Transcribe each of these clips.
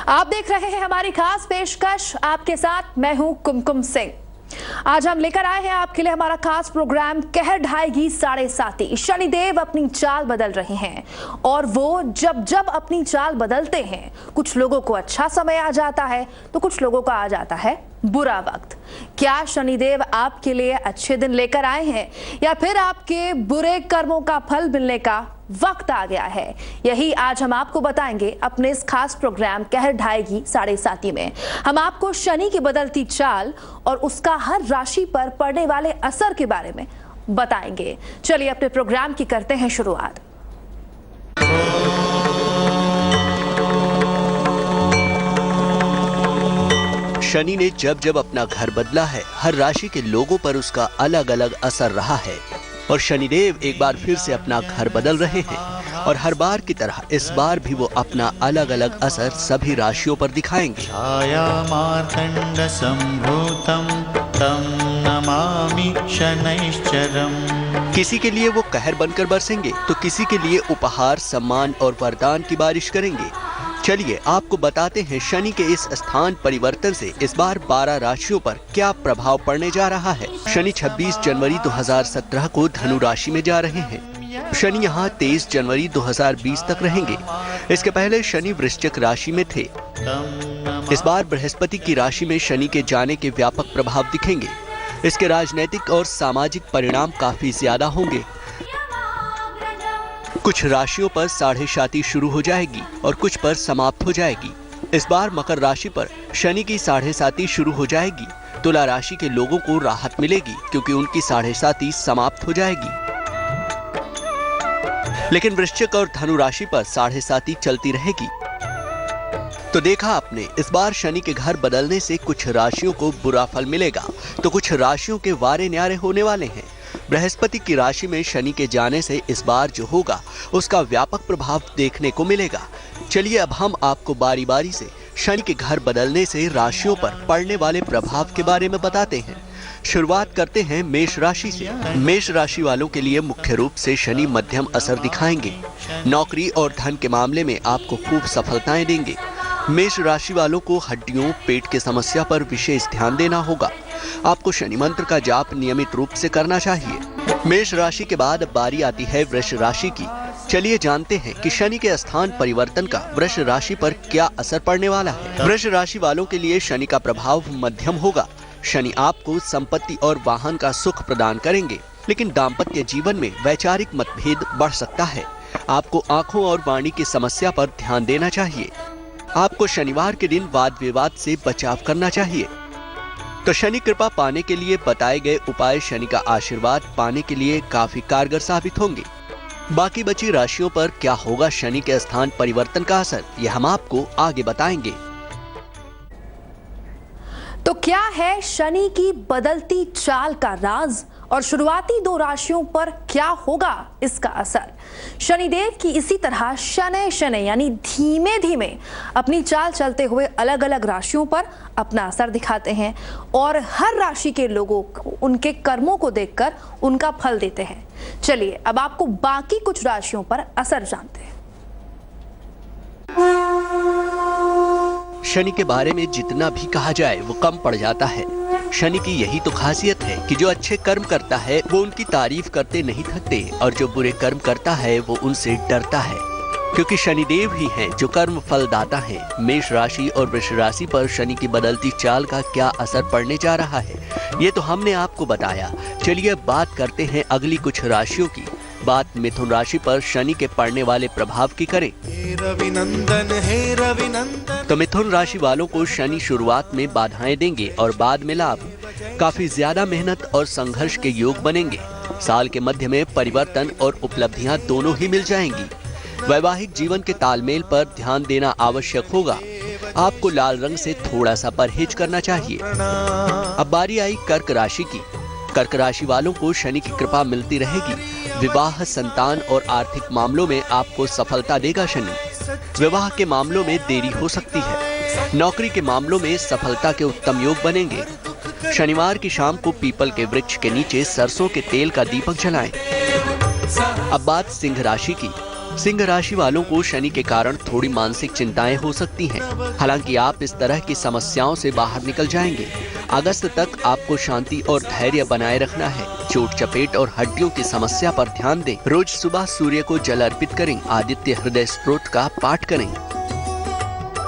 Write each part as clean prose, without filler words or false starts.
आप देख रहे हैं हमारी खास पेशकश, आपके साथ मैं हूं कुमकुम सिंह। आज हम लेकर आए हैं आपके लिए हमारा खास प्रोग्राम कहर ढाएगी 7:30। शनिदेव अपनी चाल बदल रहे हैं और वो जब जब अपनी चाल बदलते हैं, कुछ लोगों को अच्छा समय आ जाता है तो कुछ लोगों का आ जाता है बुरा वक्त। क्या शनिदेव आपके लिए अच्छे दिन लेकर आए हैं या फिर आपके बुरे कर्मों का फल मिलने का वक्त आ गया है? यही आज हम आपको बताएंगे अपने इस खास प्रोग्राम कहर ढाएगी 7:30 में। हम आपको शनि की बदलती चाल और उसका हर राशि पर पड़ने वाले असर के बारे में बताएंगे। चलिए अपने प्रोग्राम की करते हैं शुरुआत। शनि ने जब जब अपना घर बदला है, हर राशि के लोगों पर उसका अलग अलग असर रहा है और शनिदेव एक बार फिर से अपना घर बदल रहे हैं और हर बार की तरह इस बार भी वो अपना अलग अलग असर सभी राशियों पर दिखाएंगे। छायामार्तण्ड सम्भूतं तं नमामि शनैश्चरम्। किसी के लिए वो कहर बनकर बरसेंगे तो किसी के लिए उपहार, सम्मान और वरदान की बारिश करेंगे। चलिए आपको बताते हैं शनि के इस स्थान परिवर्तन से इस बार 12 राशियों पर क्या प्रभाव पड़ने जा रहा है। शनि 26 जनवरी 2017 को धनु राशि में जा रहे हैं। शनि यहाँ 23 जनवरी 2020 तक रहेंगे। इसके पहले शनि वृश्चिक राशि में थे। इस बार बृहस्पति की राशि में शनि के जाने के व्यापक प्रभाव दिखेंगे। इसके राजनीतिक और सामाजिक परिणाम काफी ज्यादा होंगे। कुछ राशियों पर 7:30 शुरू हो जाएगी और कुछ पर समाप्त हो जाएगी। इस बार मकर राशि पर शनि की 7:30 शुरू हो जाएगी। तुला राशि के लोगों को राहत मिलेगी क्योंकि उनकी 7:30 समाप्त हो जाएगी। लेकिन वृश्चिक और धनु राशि पर 7:30 चलती रहेगी। तो देखा आपने, इस बार शनि के घर बदलने से कुछ राशियों को बुरा फल मिलेगा तो कुछ राशियों के वारे न्यारे होने वाले हैं। बृहस्पति की राशि में शनि के जाने से इस बार जो होगा उसका व्यापक प्रभाव देखने को मिलेगा। चलिए अब हम आपको बारी बारी से शनि के घर बदलने से राशियों पर पड़ने वाले प्रभाव के बारे में बताते हैं। शुरुआत करते हैं मेष राशि से। मेष राशि वालों के लिए मुख्य रूप से शनि मध्यम असर दिखाएंगे। नौकरी और धन के मामले में आपको खूब सफलताएं देंगे। मेष राशि वालों को हड्डियों, पेट की समस्या पर विशेष ध्यान देना होगा। आपको शनि मंत्र का जाप नियमित रूप से करना चाहिए। मेष राशि के बाद बारी आती है वृष राशि की। चलिए जानते हैं कि शनि के स्थान परिवर्तन का वृष राशि पर क्या असर पड़ने वाला है। वृष राशि वालों के लिए शनि का प्रभाव मध्यम होगा। शनि आपको संपत्ति और वाहन का सुख प्रदान करेंगे, लेकिन दाम्पत्य जीवन में वैचारिक मतभेद बढ़ सकता है। आपको आंखों और वाणी की समस्या पर ध्यान देना चाहिए। आपको शनिवार के दिन वाद विवाद से बचाव करना चाहिए। तो शनि कृपा पाने के लिए बताए गए उपाय शनि का आशीर्वाद पाने के लिए काफी कारगर साबित होंगे। बाकी बची राशियों पर क्या होगा शनि के स्थान परिवर्तन का असर, यह हम आपको आगे बताएंगे। तो क्या है शनि की बदलती चाल का राज और शुरुआती 2 राशियों पर क्या होगा इसका असर? शनिदेव की इसी तरह शनै शनै यानी धीमे धीमे अपनी चाल चलते हुए अलग अलग राशियों पर अपना असर दिखाते हैं और हर राशि के लोगों को उनके कर्मों को देखकर उनका फल देते हैं। चलिए अब आपको बाकी कुछ राशियों पर असर जानते हैं। शनि के बारे में जितना भी कहा जाए वो कम पड़ जाता है। शनि की यही तो खासियत है कि जो अच्छे कर्म करता है वो उनकी तारीफ करते नहीं थकते और जो बुरे कर्म करता है वो उनसे डरता है, क्योंकि शनिदेव ही हैं जो कर्म फल दाता हैं। मेष राशि और वृष राशि पर शनि की बदलती चाल का क्या असर पड़ने जा रहा है ये तो हमने आपको बताया। चलिए अब बात करते हैं अगली कुछ राशियों की। बात मिथुन राशि पर शनि के पड़ने वाले प्रभाव की करें तो मिथुन राशि वालों को शनि शुरुआत में बाधाएं देंगे और बाद में लाभ। काफी ज्यादा मेहनत और संघर्ष के योग बनेंगे। साल के मध्य में परिवर्तन और उपलब्धियां दोनों ही मिल जाएंगी। वैवाहिक जीवन के तालमेल पर ध्यान देना आवश्यक होगा। आपको लाल रंग से थोड़ा सा परहेज करना चाहिए। अब बारी आई कर्क राशि की। कर्क राशि वालों को शनि की कृपा मिलती रहेगी। विवाह, संतान और आर्थिक मामलों में आपको सफलता देगा शनि। विवाह के मामलों में देरी हो सकती है। नौकरी के मामलों में सफलता के उत्तम योग बनेंगे। शनिवार की शाम को पीपल के वृक्ष के नीचे सरसों के तेल का दीपक जलाएं। अब बात सिंह राशि की। सिंह राशि वालों को शनि के कारण थोड़ी मानसिक चिंताएं हो सकती हैं। हालांकि आप इस तरह की समस्याओं से बाहर निकल जाएंगे। अगस्त तक आपको शांति और धैर्य बनाए रखना है। चोट चपेट और हड्डियों की समस्या पर ध्यान दें। रोज सुबह सूर्य को जल अर्पित करें। आदित्य हृदय स्तोत्र का पाठ करें।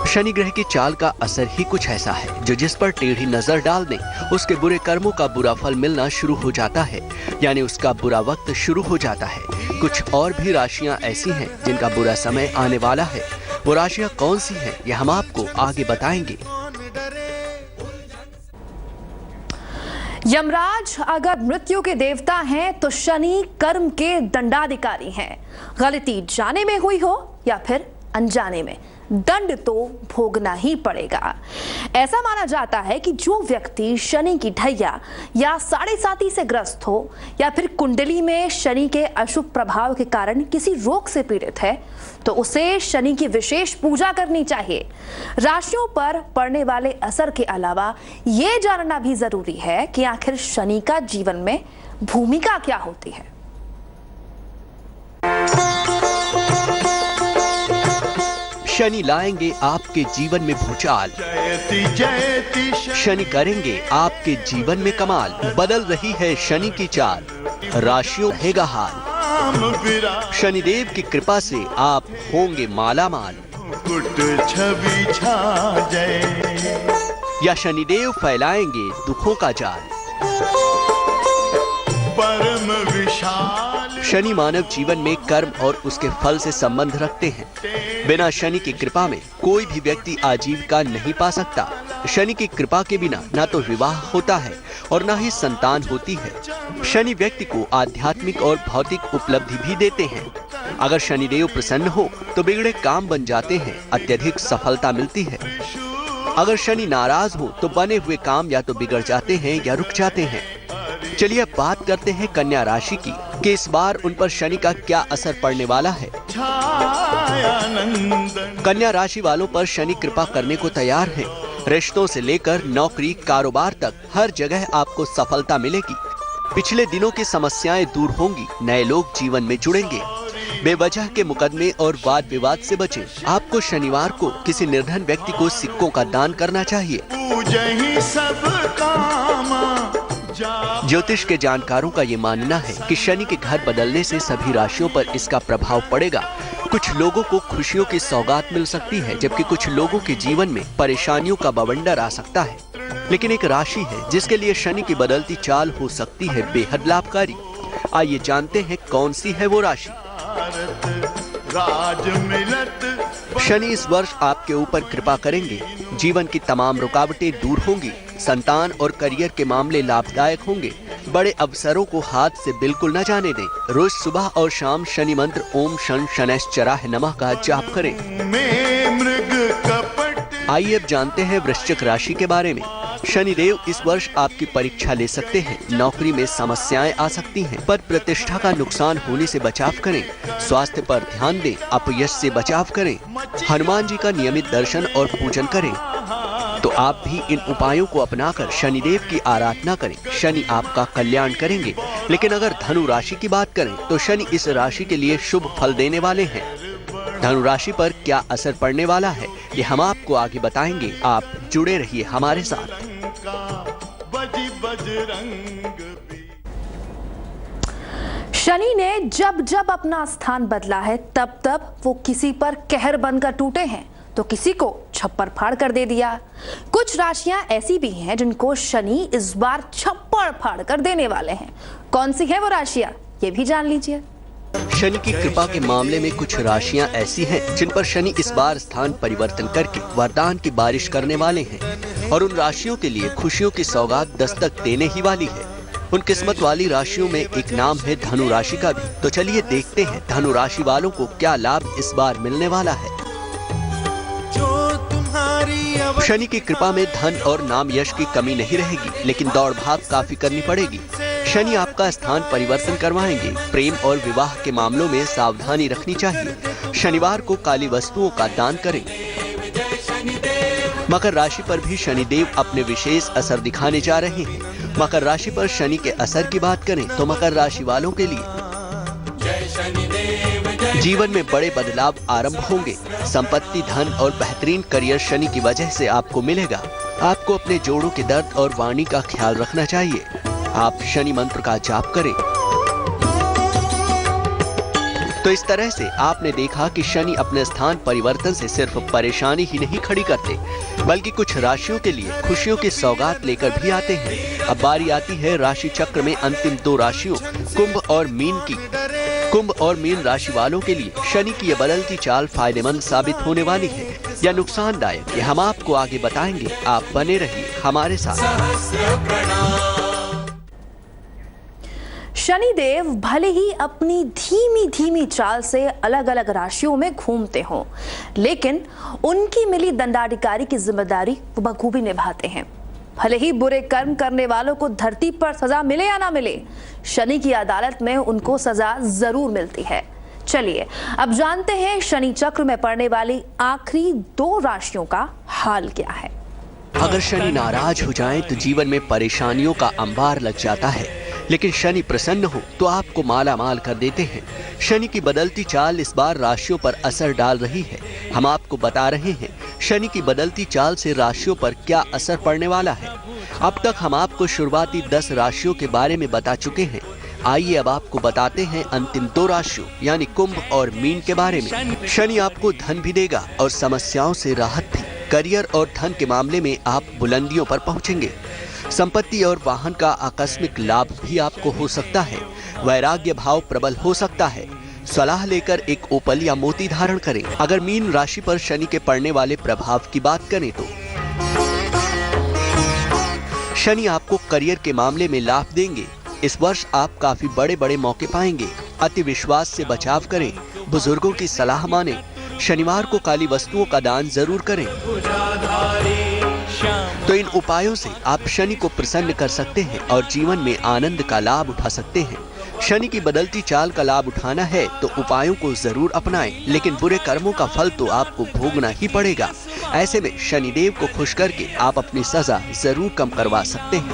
शनि ग्रह की चाल का असर ही कुछ ऐसा है जो जिस पर टेढ़ी नजर डाल दें उसके बुरे कर्मों का बुरा फल मिलना शुरू हो जाता है, यानी उसका बुरा वक्त शुरू हो जाता है। कुछ और भी राशियां ऐसी हैं जिनका बुरा समय आने वाला है। वो राशियां कौन सी हैं ये हम आपको आगे बताएंगे। यमराज अगर मृत्यु के देवता हैं तो शनि कर्म के दंडाधिकारी हैं। गलती जाने में हुई हो या फिर अनजाने में, दंड तो भोगना ही पड़ेगा। ऐसा माना जाता है कि जो व्यक्ति शनि की ढैया या साढ़े साती से ग्रस्त हो या फिर कुंडली में शनि के अशुभ प्रभाव के कारण किसी रोग से पीड़ित है तो उसे शनि की विशेष पूजा करनी चाहिए। राशियों पर पड़ने वाले असर के अलावा ये जानना भी जरूरी है कि आखिर शनि का जीवन में भूमिका क्या होती है। शनि लाएंगे आपके जीवन में भूचाल। शनि करेंगे आपके जीवन में कमाल। बदल रही है शनि की चाल, राशियों रहेगा हाल। शनिदेव की कृपा से आप होंगे माला माल। छवि छा जाए या शनिदेव फैलाएंगे दुखों का जाल। परम विशाल शनि मानव जीवन में कर्म और उसके फल से संबंध रखते हैं। बिना शनि की कृपा में कोई भी व्यक्ति आजीविका नहीं पा सकता। शनि की कृपा के बिना ना तो विवाह होता है और ना ही संतान होती है। शनि व्यक्ति को आध्यात्मिक और भौतिक उपलब्धि भी देते हैं। अगर शनिदेव प्रसन्न हो तो बिगड़े काम बन जाते हैं, अत्यधिक सफलता मिलती है। अगर शनि नाराज हो तो बने हुए काम या तो बिगड़ जाते हैं या रुक जाते हैं। चलिए अब बात करते हैं कन्या राशि की कि इस बार उन पर शनि का क्या असर पड़ने वाला है। कन्या राशि वालों पर शनि कृपा करने को तैयार है। रिश्तों से लेकर नौकरी कारोबार तक हर जगह आपको सफलता मिलेगी। पिछले दिनों की समस्याएं दूर होंगी। नए लोग जीवन में जुड़ेंगे। बेवजह के मुकदमे और वाद विवाद से बचें। आपको शनिवार को किसी निर्धन व्यक्ति को सिक्कों का दान करना चाहिए। ज्योतिष के जानकारों का ये मानना है कि शनि के घर बदलने से सभी राशियों पर इसका प्रभाव पड़ेगा। कुछ लोगों को खुशियों की सौगात मिल सकती है, जबकि कुछ लोगों के जीवन में परेशानियों का बवंडर आ सकता है। लेकिन एक राशि है जिसके लिए शनि की बदलती चाल हो सकती है बेहद लाभकारी। आइए जानते हैं कौन सी है वो राशि। शनि इस वर्ष आपके ऊपर कृपा करेंगे। जीवन की तमाम रुकावटें दूर होंगी। संतान और करियर के मामले लाभदायक होंगे। बड़े अवसरों को हाथ से बिल्कुल न जाने दें। रोज सुबह और शाम शनि मंत्र ओम शन शनैश्चराय नमः का जाप करें। आइए अब जानते हैं वृश्चिक राशि के बारे में। शनिदेव इस वर्ष आपकी परीक्षा ले सकते हैं। नौकरी में समस्याएं आ सकती हैं। पद प्रतिष्ठा का नुकसान होने से बचाव करें। स्वास्थ्य पर ध्यान दें। अपयश से बचाव करें। हनुमान जी का नियमित दर्शन और पूजन करें। तो आप भी इन उपायों को अपनाकर शनिदेव की आराधना करें। शनि आपका कल्याण करेंगे। लेकिन अगर धनु राशि की बात करें तो शनि इस राशि के लिए शुभ फल देने वाले हैं। धनु राशि पर क्या असर पड़ने वाला है ये हम आपको आगे बताएंगे। आप जुड़े रहिए हमारे साथ। शनि ने जब जब अपना स्थान बदला है तब तब वो किसी पर कहर बनकर टूटे हैं तो किसी को छप्पर फाड़ कर दे दिया। कुछ राशियां ऐसी भी हैं जिनको शनि इस बार छप्पर फाड़ कर देने वाले हैं। कौन सी है वो राशियां ये भी जान लीजिए। शनि की कृपा के मामले में कुछ राशियां ऐसी हैं जिन पर शनि इस बार स्थान परिवर्तन करके वरदान की बारिश करने वाले हैं और उन राशियों के लिए खुशियों की सौगात दस्तक देने ही वाली है। उन किस्मत वाली राशियों में एक नाम है धनु राशि का भी। तो चलिए देखते हैं धनु राशि वालों को क्या लाभ इस बार मिलने वाला है। शनि की कृपा में धन और नाम यश की कमी नहीं रहेगी, लेकिन दौड़ भाग काफी करनी पड़ेगी। शनि आपका स्थान परिवर्तन करवाएंगे। प्रेम और विवाह के मामलों में सावधानी रखनी चाहिए। शनिवार को काली वस्तुओं का दान करें। मकर राशि पर भी शनिदेव अपने विशेष असर दिखाने जा रहे हैं। मकर राशि पर शनि के असर की बात करें तो मकर राशि वालों के लिए जीवन में बड़े बदलाव आरंभ होंगे। संपत्ति, धन और बेहतरीन करियर शनि की वजह से आपको मिलेगा। आपको अपने जोड़ों के दर्द और वाणी का ख्याल रखना चाहिए। आप शनि मंत्र का जाप करें। तो इस तरह से आपने देखा कि शनि अपने स्थान परिवर्तन से सिर्फ परेशानी ही नहीं खड़ी करते, बल्कि कुछ राशियों के लिए खुशियों की सौगात लेकर भी आते हैं। अब बारी आती है राशि चक्र में अंतिम 2 राशियों कुंभ और मीन की। कुंभ और मीन राशि वालों के लिए शनि की यह बदलती चाल फायदेमंद साबित होने वाली है या नुकसानदायक, ये हम आपको आगे बताएंगे। आप बने रहिए हमारे साथ। शनिदेव भले ही अपनी धीमी धीमी चाल से अलग अलग राशियों में घूमते हों, लेकिन उनकी मिली दंडाधिकारी की जिम्मेदारी वो बखूबी निभाते हैं। भले ही बुरे कर्म करने वालों को धरती पर सजा मिले या ना मिले, शनि की अदालत में उनको सजा जरूर मिलती है। चलिए अब जानते हैं शनि चक्र में पड़ने वाली आखिरी 2 राशियों का हाल क्या है। अगर शनि नाराज हो जाए तो जीवन में परेशानियों का अंबार लग जाता है, लेकिन शनि प्रसन्न हो तो आपको माला माल कर देते हैं। शनि की बदलती चाल इस बार राशियों पर असर डाल रही है। हम आपको बता रहे हैं शनि की बदलती चाल से राशियों पर क्या असर पड़ने वाला है। अब तक हम आपको शुरुआती 10 राशियों के बारे में बता चुके हैं। आइए अब आपको बताते हैं अंतिम 2 राशियों यानी कुंभ और मीन के बारे में। शनि आपको धन भी देगा और समस्याओं से राहत भी। करियर और धन के मामले में आप बुलंदियों पर पहुंचेंगे। संपत्ति और वाहन का आकस्मिक लाभ भी आपको हो सकता है। वैराग्य भाव प्रबल हो सकता है। सलाह लेकर एक ओपल या मोती धारण करें। अगर मीन राशि पर शनि के पड़ने वाले प्रभाव की बात करें तो शनि आपको करियर के मामले में लाभ देंगे। इस वर्ष आप काफी बड़े बड़े मौके पाएंगे। अति विश्वास से बचाव करें। बुजुर्गों की सलाह मानें। शनिवार को काली वस्तुओं का दान जरूर करें। तो इन उपायों से आप शनि को प्रसन्न कर सकते हैं और जीवन में आनंद का लाभ उठा सकते हैं। शनि की बदलती चाल का लाभ उठाना है तो उपायों को जरूर अपनाएं, लेकिन बुरे कर्मों का फल तो आपको भोगना ही पड़ेगा। ऐसे में शनिदेव को खुश करके आप अपनी सजा जरूर कम करवा सकते हैं।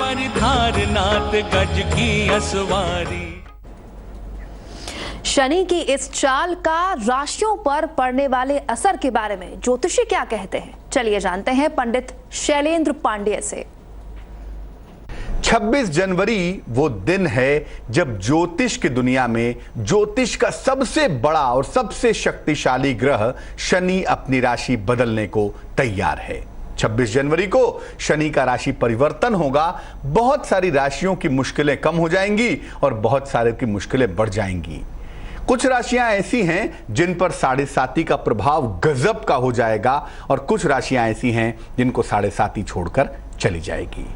शनि की इस चाल का राशियों पर पड़ने वाले असर के बारे में ज्योतिषी क्या कहते हैं, चलिए जानते हैं पंडित शैलेंद्र पांडेय से। 26 जनवरी वो दिन है जब ज्योतिष की दुनिया में ज्योतिष का सबसे बड़ा और सबसे शक्तिशाली ग्रह शनि अपनी राशि बदलने को तैयार है। 26 जनवरी को शनि का राशि परिवर्तन होगा। बहुत सारी राशियों की मुश्किलें कम हो जाएंगी और बहुत सारे की मुश्किलें बढ़ जाएंगी। कुछ राशियां ऐसी हैं जिन पर 7.5 का प्रभाव गजब का हो जाएगा और कुछ राशियां ऐसी हैं जिनको 7.5 छोड़कर चली जाएगी।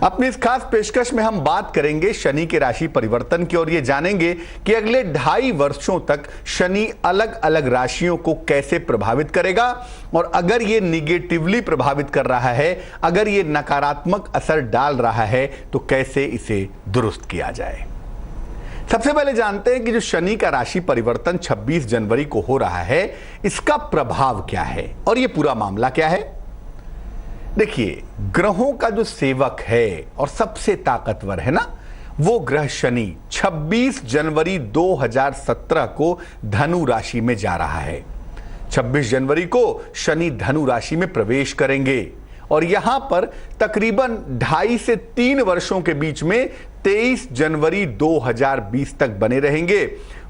अपनी इस खास पेशकश में हम बात करेंगे शनि के राशि परिवर्तन की और ये जानेंगे कि अगले 2.5 वर्षों तक शनि अलग अलग राशियों को कैसे प्रभावित करेगा और अगर ये निगेटिवली प्रभावित कर रहा है, अगर ये नकारात्मक असर डाल रहा है तो कैसे इसे दुरुस्त किया जाए। सबसे पहले जानते हैं कि जो शनि का राशि परिवर्तन 26 जनवरी को हो रहा है, इसका प्रभाव क्या है और यह पूरा मामला क्या है। देखिए, ग्रहों का जो सेवक है और सबसे ताकतवर है ना, वो ग्रह शनि 26 जनवरी 2017 को धनु राशि में जा रहा है। 26 जनवरी को शनि धनु राशि में प्रवेश करेंगे और यहां पर तकरीबन 2.5 से 3 वर्षों के बीच में 23 जनवरी 2020 तक बने रहेंगे।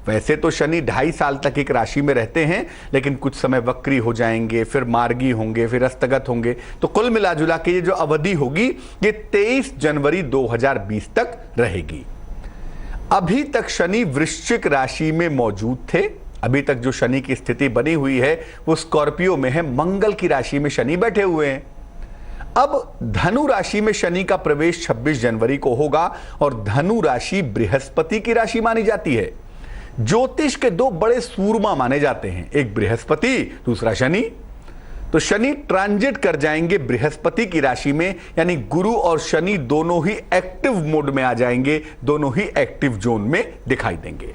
वैसे तो शनि 2.5 साल तक एक राशि में रहते हैं, लेकिन कुछ समय वक्री हो जाएंगे, फिर मार्गी होंगे, फिर अस्तगत होंगे। तो कुल मिलाजुला के ये जो अवधि होगी ये 23 जनवरी 2020 तक रहेगी। अभी तक शनि वृश्चिक राशि में मौजूद थे। अभी तक जो शनि की स्थिति बनी हुई है वो स्कॉर्पियो में है, मंगल की राशि में शनि बैठे हुए हैं। अब धनु राशि में शनि का प्रवेश 26 जनवरी को होगा और धनु राशि बृहस्पति की राशि मानी जाती है। ज्योतिष के 2 बड़े सूरमा माने जाते हैं, एक बृहस्पति, दूसरा शनि। तो शनि ट्रांजिट कर जाएंगे बृहस्पति की राशि में, यानी गुरु और शनि दोनों ही एक्टिव मोड में आ जाएंगे, दोनों ही एक्टिव जोन में दिखाई देंगे।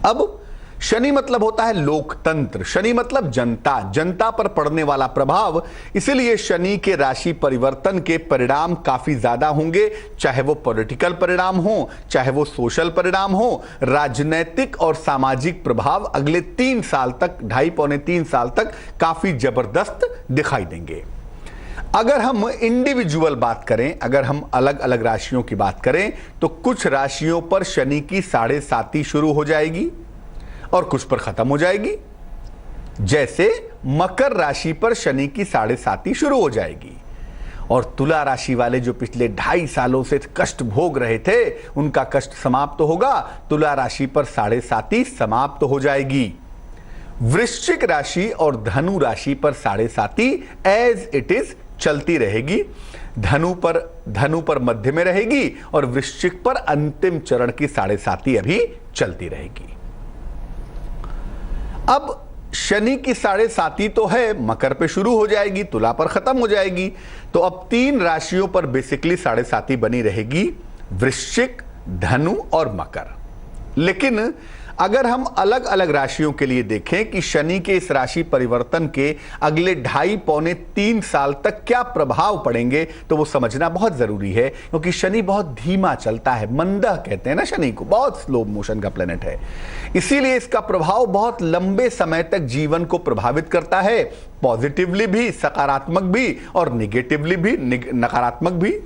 अब शनि मतलब होता है लोकतंत्र, शनि मतलब जनता, जनता पर पड़ने वाला प्रभाव। इसलिए शनि के राशि परिवर्तन के परिणाम काफी ज्यादा होंगे, चाहे वो पॉलिटिकल परिणाम हो, चाहे वो सोशल परिणाम हो। राजनीतिक और सामाजिक प्रभाव अगले 3 साल तक, 2.5 पौने 3 साल तक काफी जबरदस्त दिखाई देंगे। अगर हम इंडिविजुअल बात करें, अगर हम अलग अलग राशियों की बात करें, तो कुछ राशियों पर शनि की 7.5 शुरू हो जाएगी और कुछ पर खत्म हो जाएगी। जैसे मकर राशि पर शनि की 7.5 शुरू हो जाएगी और तुला राशि वाले जो पिछले 2.5 सालों से कष्ट भोग रहे थे, उनका कष्ट समाप्त होगा। तुला राशि पर 7.5 समाप्त हो जाएगी। वृश्चिक राशि और धनु राशि पर 7.5 एज इट इज चलती रहेगी। धनु पर मध्य में रहेगी और वृश्चिक पर अंतिम चरण की 7.5 अभी चलती रहेगी। अब शनि की 7.5 तो है, मकर पे शुरू हो जाएगी, तुला पर खत्म हो जाएगी। तो अब 3 राशियों पर बेसिकली 7.5 बनी रहेगी, वृश्चिक, धनु और मकर। लेकिन अगर हम अलग अलग राशियों के लिए देखें कि शनि के इस राशि परिवर्तन के अगले 2.5 पौने 3 साल तक क्या प्रभाव पड़ेंगे, तो वो समझना बहुत जरूरी है, क्योंकि शनि बहुत धीमा चलता है, मंदह कहते हैं ना शनि को, बहुत स्लो मोशन का प्लेनेट है। इसीलिए इसका प्रभाव बहुत लंबे समय तक जीवन को प्रभावित करता है, पॉजिटिवली भी, सकारात्मक भी और निगेटिवली भी, नकारात्मक भी।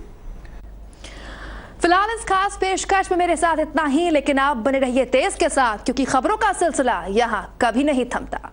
फिलहाल इस खास पेशकश में मेरे साथ इतना ही, लेकिन आप बने रहिए तेज के साथ, क्योंकि खबरों का सिलसिला यहाँ कभी नहीं थमता।